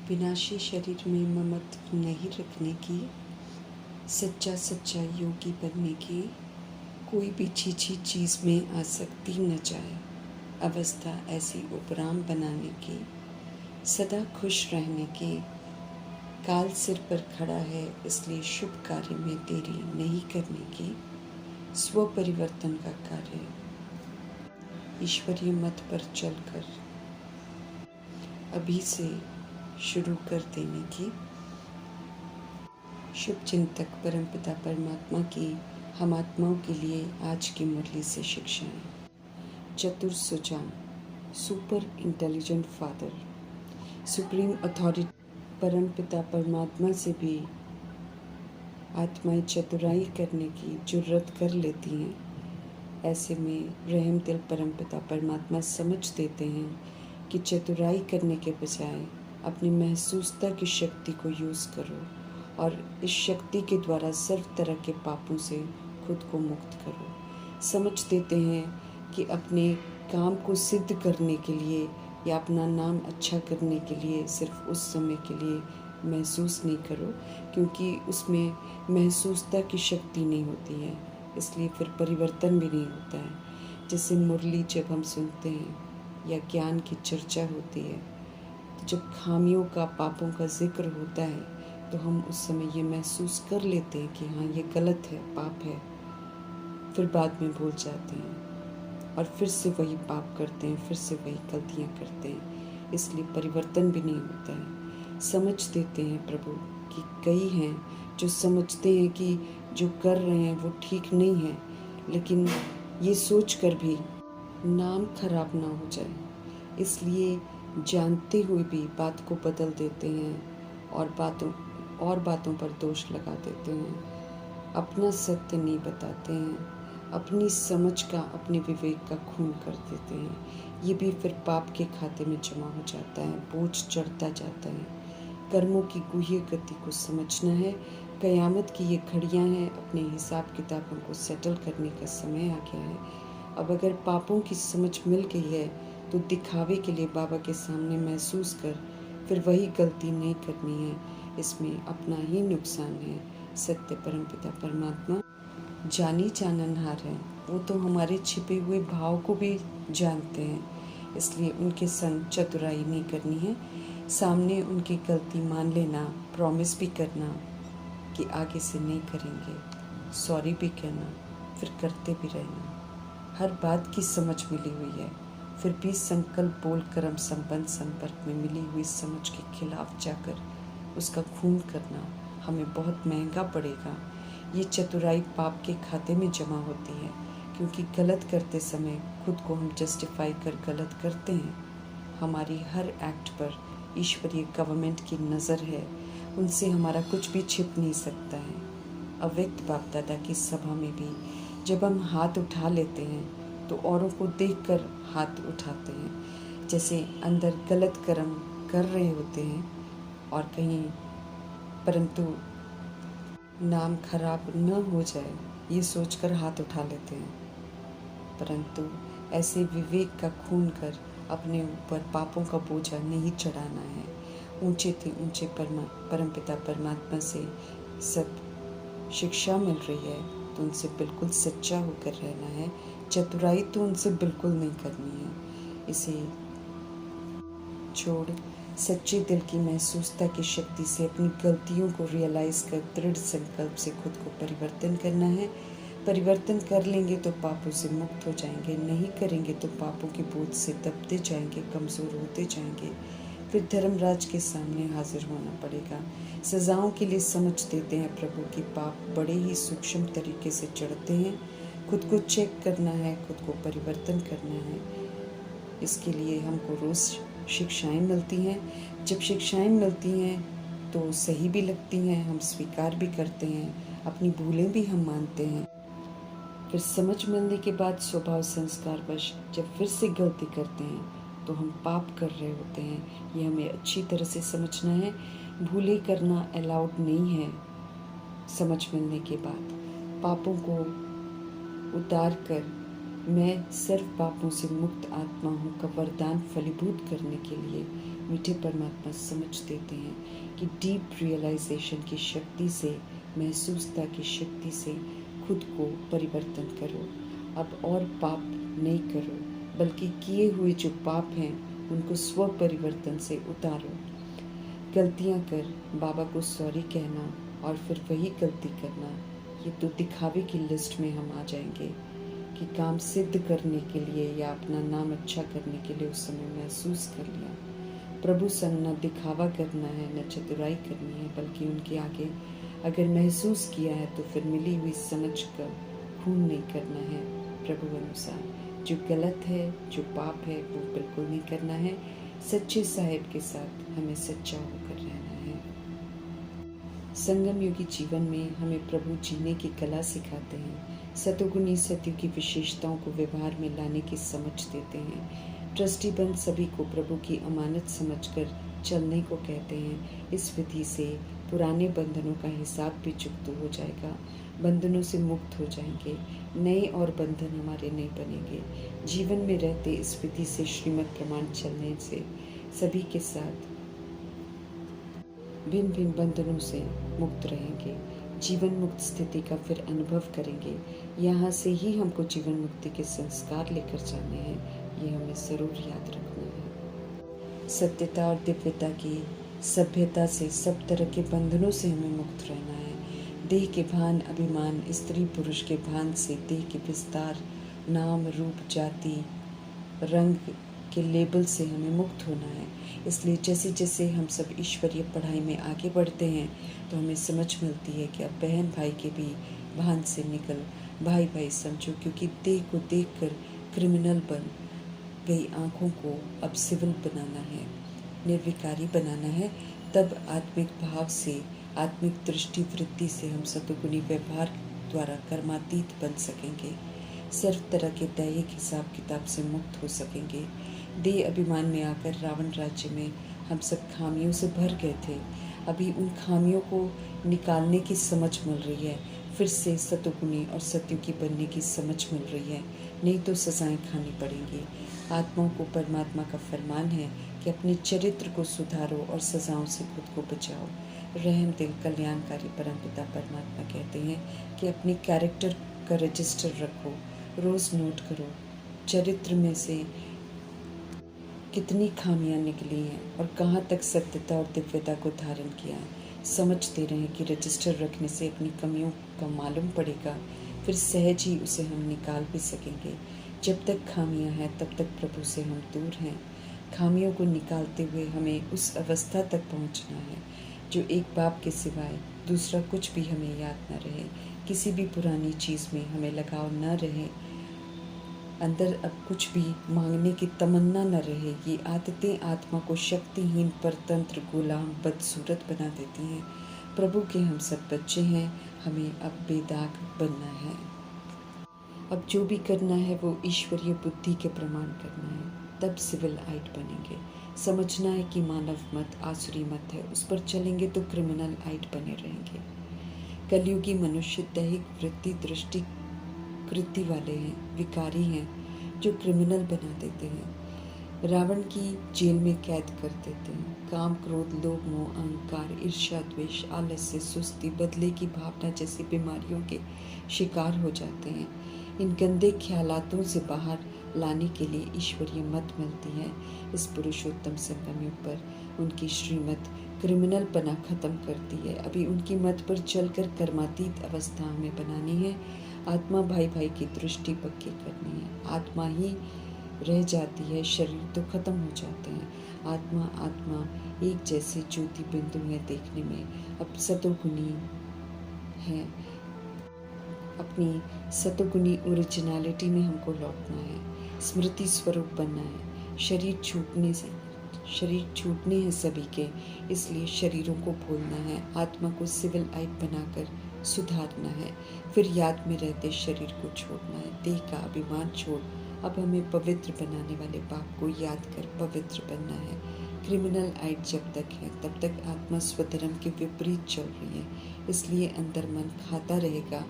विनाशी शरीर में ममत्व नहीं रखने की, सच्चा योगी बनने की, कोई भी छीछी चीज़ में आसक्ति न जाए, अवस्था ऐसी उपराम बनाने की, सदा खुश रहने की, काल सिर पर खड़ा है इसलिए शुभ कार्य में देरी नहीं करने की, स्व परिवर्तन का कार्य ईश्वरीय मत पर चलकर अभी से शुरू कर देने की, शुभ चिंतक परमपिता परमात्मा की हम आत्माओं के लिए आज की मुरली से शिक्षाएं। चतुर सुजान, super intelligent father, supreme authority परमपिता परमात्मा से भी आत्माएं चतुराई करने की जुर्रत कर लेती हैं। ऐसे में रहम दिल परमपिता परमात्मा समझ देते हैं कि चतुराई करने के बजाय अपनी महसूसता की शक्ति को यूज़ करो और इस शक्ति के द्वारा सर्व तरह के पापों से खुद को मुक्त करो। समझ देते हैं कि अपने काम को सिद्ध करने के लिए या अपना नाम अच्छा करने के लिए सिर्फ उस समय के लिए महसूस नहीं करो, क्योंकि उसमें महसूसता की शक्ति नहीं होती है, इसलिए फिर परिवर्तन भी नहीं होता है। जैसे मुरली जब हम सुनते हैं या ज्ञान की चर्चा होती है, तो जब खामियों का पापों का जिक्र होता है तो हम उस समय ये महसूस कर लेते हैं कि हाँ ये गलत है, पाप है, फिर बाद में भूल जाते हैं और फिर से वही पाप करते हैं, फिर से वही गलतियाँ करते हैं, इसलिए परिवर्तन भी नहीं होता है। समझ देते हैं प्रभु कि कई हैं जो समझते हैं कि जो कर रहे हैं वो ठीक नहीं है, लेकिन ये सोच कर भी नाम खराब ना हो जाए, इसलिए जानते हुए भी बात को बदल देते हैं और बातों पर दोष लगा देते हैं, अपना सत्य नहीं बताते हैं, अपनी समझ का, अपने विवेक का खून कर देते हैं। ये भी फिर पाप के खाते में जमा हो जाता है, बोझ चढ़ता जाता है। कर्मों की गुह्य गति को समझना है। कयामत की ये घड़ियां हैं, अपने हिसाब किताबों को सेटल करने का समय आ गया है। अब अगर पापों की समझ मिल गई है तो दिखावे के लिए बाबा के सामने महसूस कर फिर वही गलती नहीं करनी है, इसमें अपना ही नुकसान है। सत्य परमपिता परमात्मा जानी जाननहार है, वो तो हमारे छिपे हुए भाव को भी जानते हैं, इसलिए उनके संग चतुराई नहीं करनी है। सामने उनकी गलती मान लेना, प्रॉमिस भी करना कि आगे से नहीं करेंगे, सॉरी भी कहना, फिर करते भी रहना। हर बात की समझ मिली हुई है, फिर भी संकल्प बोल कर्म संबंध संपर्क में मिली हुई समझ के खिलाफ जाकर उसका खून करना हमें बहुत महंगा पड़ेगा। ये चतुराई पाप के खाते में जमा होती है, क्योंकि गलत करते समय खुद को हम जस्टिफाई कर गलत करते हैं। हमारी हर एक्ट पर ईश्वरीय गवर्नमेंट की नज़र है, उनसे हमारा कुछ भी छिप नहीं सकता है। अव्यक्त बाप दादा की सभा में भी जब हम हाथ उठा लेते हैं तो औरों को देखकर हाथ उठाते हैं, जैसे अंदर गलत कर्म कर रहे होते हैं और कहीं परंतु नाम खराब न हो जाए ये सोचकर हाथ उठा लेते हैं, परंतु ऐसे विवेक का खून कर अपने ऊपर पापों का बोझा नहीं चढ़ाना है। ऊंचे थे ऊंचे परमपिता परमात्मा से सब शिक्षा मिल रही है तो उनसे बिल्कुल सच्चा होकर रहना है। चतुराई तो उनसे बिल्कुल नहीं करनी है। इसे छोड़ सच्चे दिल की महसूसता की शक्ति से अपनी गलतियों को रियलाइज़ कर दृढ़ संकल्प से खुद को परिवर्तन करना है। परिवर्तन कर लेंगे तो पापों से मुक्त हो जाएंगे, नहीं करेंगे तो पापों के बोझ से दबते जाएंगे, कमज़ोर होते जाएंगे, फिर धर्मराज के सामने हाजिर होना पड़ेगा। सज़ाओं के लिए समझ देते हैं प्रभु की पाप बड़े ही सूक्ष्म तरीके से चढ़ते हैं। खुद को चेक करना है, खुद को परिवर्तन करना है। इसके लिए हमको रोज़ शिक्षाएं मिलती हैं। जब शिक्षाएं मिलती हैं तो सही भी लगती हैं, हम स्वीकार भी करते हैं, अपनी भूलें भी हम मानते हैं। फिर समझ मिलने के बाद स्वभाव संस्कारवश जब फिर से गलती करते हैं तो हम पाप कर रहे होते हैं। ये हमें अच्छी तरह से समझना है। भूलें करना अलाउड नहीं है। समझ मिलने के बाद पापों को उतार कर मैं सर्व पापों से मुक्त आत्मा हूँ का वरदान फलीभूत करने के लिए मीठे परमात्मा समझ देते हैं कि डीप रियलाइजेशन की शक्ति से, महसूसता की शक्ति से खुद को परिवर्तन करो। अब और पाप नहीं करो, बल्कि किए हुए जो पाप हैं उनको स्व परिवर्तन से उतारो। गलतियां कर बाबा को सॉरी कहना और फिर वही गलती करना, ये तो दिखावे की लिस्ट में हम आ जाएंगे कि काम सिद्ध करने के लिए या अपना नाम अच्छा करने के लिए उस समय महसूस कर लिया। प्रभु संग न दिखावा करना है, न चतुराई करनी है, बल्कि उनके आगे अगर महसूस किया है तो फिर मिली हुई समझ कर खून नहीं करना है। प्रभु अनुसार जो गलत है, जो पाप है, वो बिल्कुल नहीं करना है। सच्चे साहिब के साथ हमें सच्चा होकर रहना है। संगम युगी जीवन में हमें प्रभु जीने की कला सिखाते हैं। सतोगुणी सत्य की विशेषताओं को व्यवहार में लाने की समझ देते हैं। ट्रस्टी बंद सभी को प्रभु की अमानत समझकर चलने को कहते हैं। इस विधि से पुराने बंधनों का हिसाब भी चुकता हो जाएगा, बंधनों से मुक्त हो जाएंगे, नए और बंधन हमारे नहीं बनेंगे। जीवन में रहते इस विधि से श्रीमद् प्रमाण चलने से सभी के साथ भिन्न भिन्न बंधनों से मुक्त रहेंगे, जीवन मुक्त स्थिति का फिर अनुभव करेंगे। यहाँ से ही हमको जीवन मुक्ति के संस्कार लेकर जाने हैं, ये हमें ज़रूर याद रखना है। सत्यता और दिव्यता की सभ्यता से, सब तरह के बंधनों से हमें मुक्त रहना है। देह के भान अभिमान, स्त्री पुरुष के भान से, देह के विस्तार, नाम रूप जाति रंग के लेबल से हमें मुक्त होना है। इसलिए जैसे जैसे हम सब ईश्वरीय पढ़ाई में आगे बढ़ते हैं तो हमें समझ मिलती है कि अब बहन भाई के भी भान से निकल भाई भाई समझो, क्योंकि देह को देखकर क्रिमिनल बन गई आँखों को अब सिविल बनाना है, निर्विकारी बनाना है। तब आत्मिक भाव से, आत्मिक दृष्टि वृत्ति से हम सतोगुणी व्यवहार द्वारा कर्मातीत बन सकेंगे। सर्व तरह के दैहिक हिसाब किताब से मुक्त हो सकेंगे। देह अभिमान में आकर रावण राज्य में हम सब खामियों से भर गए थे। अभी उन खामियों को निकालने की समझ मिल रही है, फिर से सतोगुणी और सत्युगी बनने की समझ मिल रही है, नहीं तो सजाएं खानी पड़ेंगी। आत्माओं को परमात्मा का फरमान है कि अपने चरित्र को सुधारो और सजाओं से खुद को बचाओ। रहम दिल कल्याणकारी परमपिता परमात्मा कहते हैं कि अपने कैरेक्टर का रजिस्टर रखो, रोज़ नोट करो चरित्र में से कितनी खामियां निकली हैं और कहाँ तक सत्यता और दिव्यता को धारण किया है। समझते रहें कि रजिस्टर रखने से अपनी कमियों का मालूम पड़ेगा, फिर सहज ही उसे हम निकाल भी सकेंगे। जब तक खामियां हैं तब तक प्रभु से हम दूर हैं। खामियों को निकालते हुए हमें उस अवस्था तक पहुंचना है जो एक बाप के सिवाय दूसरा कुछ भी हमें याद न रहे, किसी भी पुरानी चीज़ में हमें लगाव न रहे, अंदर अब कुछ भी मांगने की तमन्ना न रहे। ये आदतें आत्मा को शक्तिहीन, परतंत्र, गुलाम, बदसूरत बना देती हैं। प्रभु के हम सब बच्चे हैं, हमें अब बेदाग बनना है। अब जो भी करना है वो ईश्वरीय बुद्धि के प्रमाण करना है, तब सिविल आइट बनेंगे। समझना है कि मानव मत आसुरी मत है, उस पर चलेंगे तो क्रिमिनल आइट बने रहेंगे। कलयुगी मनुष्य दैहिक वृत्ति दृष्टि कृति वाले हैं, विकारी हैं, जो क्रिमिनल बना देते हैं, रावण की जेल में कैद कर देते हैं। काम, क्रोध, लोभ, मोह, अहंकार, ईर्ष्या, द्वेष, आलस्य, सुस्ती, बदले की भावना जैसी बीमारियों के शिकार हो जाते हैं। इन गंदे ख्यालातों से बाहर लाने के लिए ईश्वरीय मत मिलती है। इस पुरुषोत्तम संगम युग पर उनकी श्रीमत क्रिमिनल पना खत्म करती है। अभी उनकी मत पर चलकर कर्मातीत अवस्था हमें बनानी है। आत्मा भाई भाई की दृष्टि पक्की करनी है। आत्मा ही रह जाती है, शरीर तो खत्म हो जाते हैं। आत्मा एक जैसे ज्योति बिंदु है देखने में। अब सतोगुणी है, अपनी सतोगुणी ओरिजिनलिटी में हमको लौटना है, स्मृति स्वरूप बनना है। शरीर छूटने हैं सभी के, इसलिए शरीरों को भूलना है। आत्मा को सिविल आइट बनाकर सुधारना है, फिर याद में रहते शरीर को छोड़ना है। देह का अभिमान छोड़ अब हमें पवित्र बनाने वाले बाप को याद कर पवित्र बनना है। क्रिमिनल आइट जब तक है तब तक आत्मा स्वधर्म के विपरीत चल रही है, इसलिए अंदर मन खाता रहेगा।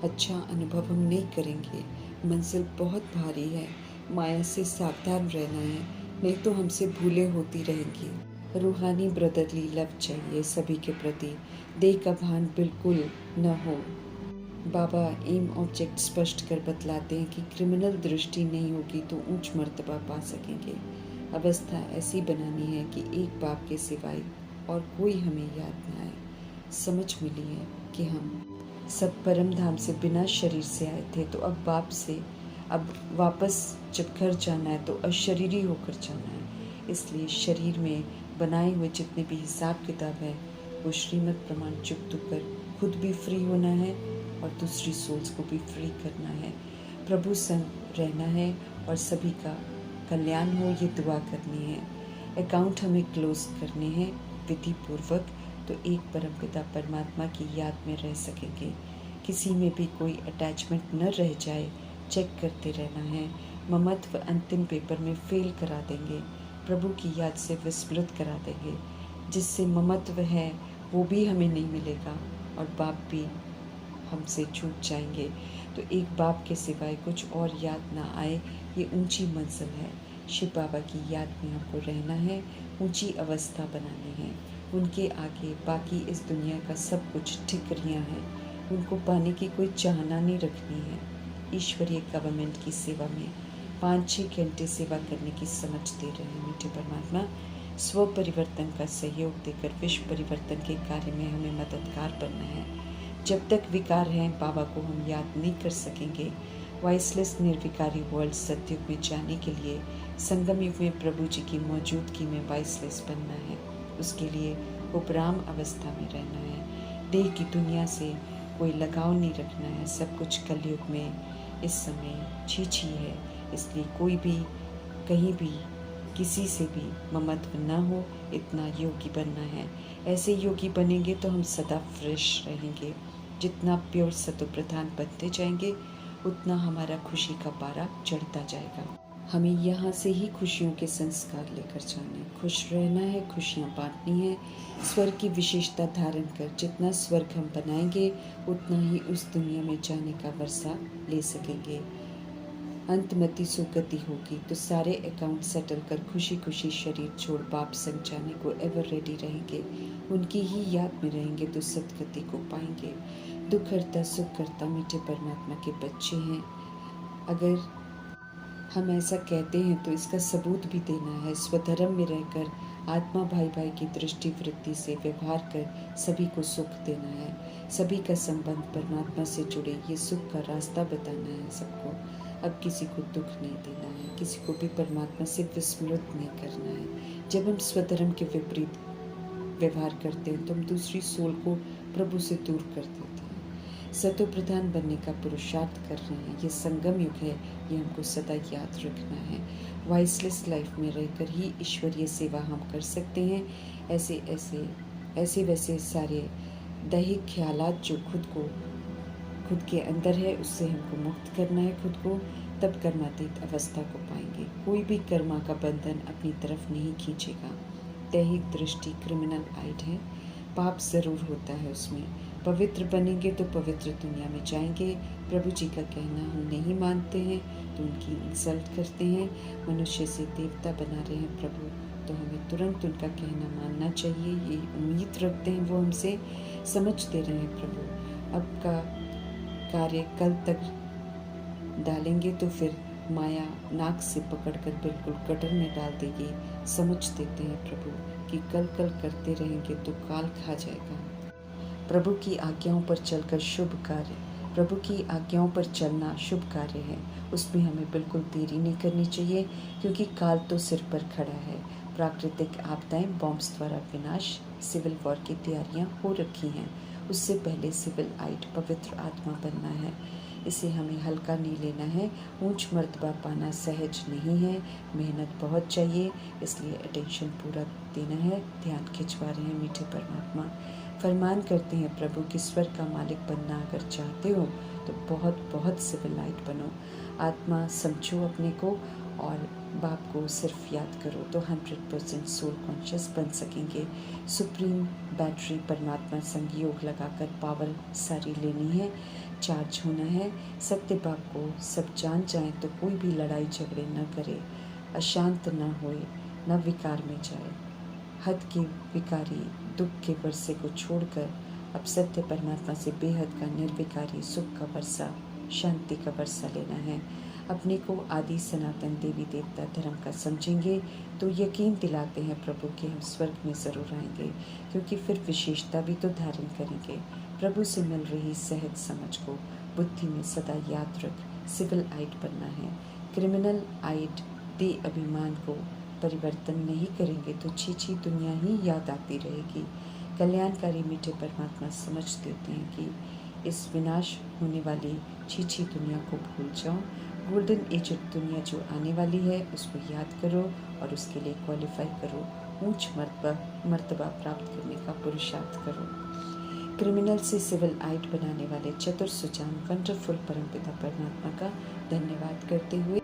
अच्छा अनुभव हम नहीं करेंगे। मंजिल बहुत भारी है, माया से सावधान रहना है, नहीं तो हमसे भूलें होती रहेंगी। रूहानी ब्रदरली लव चाहिए सभी के प्रति, देह का भान बिल्कुल न हो। बाबा एम ऑब्जेक्ट स्पष्ट कर बतलाते हैं कि क्रिमिनल दृष्टि नहीं होगी तो ऊंच मर्तबा पा सकेंगे। अवस्था ऐसी बनानी है कि एक बाप के सिवाय और कोई हमें याद न आए। समझ मिली है कि हम सब परम धाम से बिना शरीर से आए थे, तो अब बाप से अब वापस जब घर जाना है तो अशरीरी होकर जाना है। इसलिए शरीर में बनाए हुए जितने भी हिसाब किताब है वो श्रीमद् प्रमाण चुप कर खुद भी फ्री होना है और दूसरी सोल्स को भी फ्री करना है। प्रभु संग रहना है और सभी का कल्याण हो ये दुआ करनी है। अकाउंट हमें क्लोज करने हैं विधि पूर्वक, तो एक परमपिता परमात्मा की याद में रह सकेंगे। किसी में भी कोई अटैचमेंट न रह जाए, चेक करते रहना है। ममत्व अंतिम पेपर में फेल करा देंगे, प्रभु की याद से विस्मृत करा देंगे। जिससे ममत्व है वो भी हमें नहीं मिलेगा और बाप भी हमसे छूट जाएंगे। तो एक बाप के सिवाय कुछ और याद ना आए, ये ऊंची मंजिल है। शिव बाबा की याद में हमको रहना है, ऊंची अवस्था बनानी है। उनके आगे बाकी इस दुनिया का सब कुछ ठिकरियाँ हैं, उनको पाने की कोई चाहना नहीं रखनी है। ईश्वरीय गवर्नमेंट की सेवा में 5-6 घंटे सेवा करने की समझ दे रहे हैं मीठे परमात्मा। स्व परिवर्तन का सहयोग देकर विश्व परिवर्तन के कार्य में हमें मददगार बनना है। जब तक विकार हैं बाबा को हम याद नहीं कर सकेंगे। वॉइसलेस निर्विकारी वर्ल्ड सतयुग में जाने के लिए संगम युग में प्रभु जी की मौजूदगी में वॉइसलेस बनना है। उसके लिए उपराम अवस्था में रहना है। देह की दुनिया से कोई लगाव नहीं रखना है। सब कुछ कलयुग में इस समय छी है, इसलिए कोई भी कहीं भी किसी से भी ममत्व न हो, इतना योगी बनना है। ऐसे योगी बनेंगे तो हम सदा फ्रेश रहेंगे। जितना प्योर सतो प्रधान बनते जाएंगे उतना हमारा खुशी का पारा चढ़ता जाएगा। हमें यहाँ से ही खुशियों के संस्कार लेकर जाने, खुश रहना है, खुशियाँ बांटनी है। स्वर्ग की विशेषता धारण कर जितना स्वर्ग हम बनाएंगे उतना ही उस दुनिया में जाने का वर्षा ले सकेंगे। अंतमति सुगति होगी तो सारे अकाउंट सेटल कर खुशी खुशी शरीर छोड़ बाप संग जाने को एवर रेडी रहेंगे। उनकी ही याद में रहेंगे तो सदगति को पाएंगे। दुख हरता सुख करता मीठे परमात्मा के बच्चे हैं। अगर हम ऐसा कहते हैं तो इसका सबूत भी देना है। स्वधर्म में रहकर आत्मा भाई भाई की दृष्टि वृत्ति से व्यवहार कर सभी को सुख देना है। सभी का संबंध परमात्मा से जुड़े ये सुख का रास्ता बताना है सबको। अब किसी को दुख नहीं देना है, किसी को भी परमात्मा से विस्मृत नहीं करना है। जब हम स्वधर्म के विपरीत व्यवहार करते हैं तो हम दूसरी सोल को प्रभु से दूर कर देते हैं। सतो प्रधान बनने का पुरुषार्थ कर रहे हैं। ये संगम युग है, ये हमको सदा याद रखना है। वॉइसलेस लाइफ में रहकर ही ईश्वरीय सेवा हम कर सकते हैं। ऐसे वैसे सारे दैहिक ख्यालात जो खुद के अंदर है उससे हमको मुक्त करना है खुद को, तब कर्मातीत अवस्था को पाएंगे। कोई भी कर्मा का बंधन अपनी तरफ नहीं खींचेगा। दैहिक दृष्टि क्रिमिनल आइड है, पाप जरूर होता है उसमें। पवित्र बनेंगे तो पवित्र दुनिया में जाएंगे। प्रभु जी का कहना हम नहीं मानते हैं तो उनकी इंसल्ट करते हैं। मनुष्य से देवता बना रहे हैं प्रभु, तो हमें तुरंत उनका कहना मानना चाहिए। ये उम्मीद रखते हैं वो हमसे, समझ दे रहे हैं प्रभु। अब का कार्य कल तक डालेंगे तो फिर माया नाक से पकड़कर बिल्कुल गटर में डाल देगी। समझ देते हैं प्रभु कि कल करते रहेंगे तो काल खा जाएगा। प्रभु की आज्ञाओं पर चलकर शुभ कार्य, प्रभु की आज्ञाओं पर चलना शुभ कार्य है। उसमें हमें बिल्कुल देरी नहीं करनी चाहिए क्योंकि काल तो सिर पर खड़ा है। प्राकृतिक आपदाएं, बॉम्ब्स द्वारा विनाश, सिविल वॉर की तैयारियां हो रखी हैं। उससे पहले सिविल आइट पवित्र आत्मा बनना है। इसे हमें हल्का नहीं लेना है। ऊंच मर्तबा पाना सहज नहीं है, मेहनत बहुत चाहिए, इसलिए अटेंशन पूरा देना है। ध्यान खिंचवा रहे हैं मीठे परमात्मा। फरमान करते हैं प्रभु कि स्वर्ग का मालिक बनना अगर चाहते हो तो बहुत बहुत सिविल लाइट बनो। आत्मा समझो अपने को और बाप को सिर्फ याद करो तो 100% सोल कॉन्शियस बन सकेंगे। सुप्रीम बैटरी परमात्मा संग योग लगाकर पावर सारी लेनी है, चार्ज होना है। सत्य बाप को सब जान जाए तो कोई भी लड़ाई झगड़े न करे, अशांत न होए, न विकार में जाए। हद के विकारी दुख के वर्षे को छोड़कर अब सत्य परमात्मा से बेहद का निर्विकारी सुख का वर्षा, शांति का वर्षा लेना है। अपने को आदि सनातन देवी देवता धर्म का समझेंगे तो यकीन दिलाते हैं प्रभु कि हम स्वर्ग में ज़रूर आएंगे, क्योंकि फिर विशेषता भी तो धारण करेंगे। प्रभु से मिल रही सहज समझ को बुद्धि में सदा याद रख सिविल आइट बनना है। क्रिमिनल आइट दे अभिमान को परिवर्तन नहीं करेंगे तो छीछी दुनिया ही याद आती रहेगी। कल्याणकारी मीठे परमात्मा समझ देते हैं कि इस विनाश होने वाली छीछी दुनिया को भूल जाओ। गोल्डन एज दुनिया जो आने वाली है उसको याद करो और उसके लिए क्वालिफाई करो, ऊंच मर्तबा प्राप्त करने का पुरुषार्थ करो। क्रिमिनल से सिविल आइट बनाने वाले चतुर सुजान वंडरफुल परमपिता परमात्मा का धन्यवाद करते हुए